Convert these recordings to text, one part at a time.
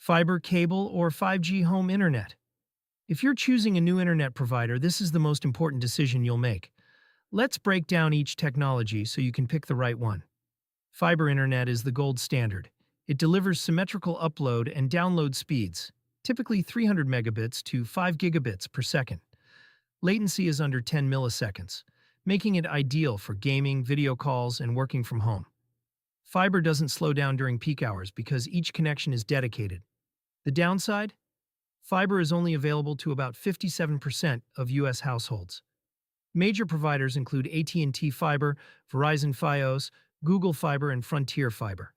fiber, cable, or 5G home internet. If you're choosing a new internet provider, this is the most important decision you'll make. Let's break down each technology so you can pick the right one. Fiber internet is the gold standard. It delivers symmetrical upload and download speeds, typically 300 megabits to 5 gigabits per second. Latency is under 10 milliseconds, making it ideal for gaming, video calls, and working from home. Fiber doesn't slow down during peak hours because each connection is dedicated. The downside? Fiber is only available to about 57% of U.S. households. Major providers include AT&T Fiber, Verizon Fios, Google Fiber, and Frontier Fiber.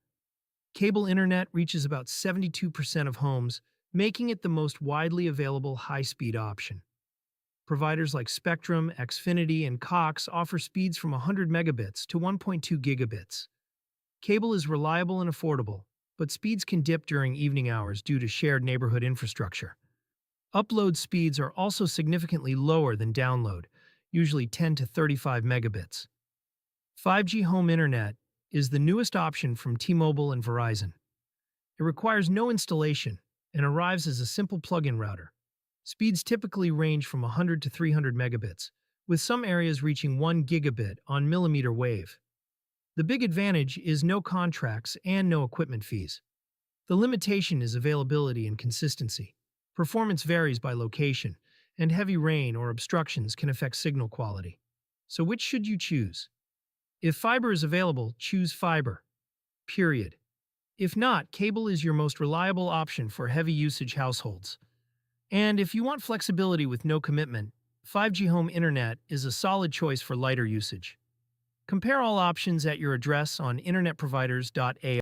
Cable internet reaches about 72% of homes, making it the most widely available high-speed option. Providers like Spectrum, Xfinity, and Cox offer speeds from 100 megabits to 1.2 gigabits. Cable is reliable and affordable, but speeds can dip during evening hours due to shared neighborhood infrastructure. Upload speeds are also significantly lower than download, usually 10 to 35 megabits. 5G home internet is the newest option from T-Mobile and Verizon. It requires no installation and arrives as a simple plug-in router. Speeds typically range from 100 to 300 megabits, with some areas reaching 1 gigabit on millimeter wave. The big advantage is no contracts and no equipment fees. The limitation is availability and consistency. Performance varies by location, and heavy rain or obstructions can affect signal quality. So which should you choose? If fiber is available, choose fiber. Period. If not, cable is your most reliable option for heavy usage households. And if you want flexibility with no commitment, 5G home internet is a solid choice for lighter usage. Compare all options at your address on InternetProviders.ai.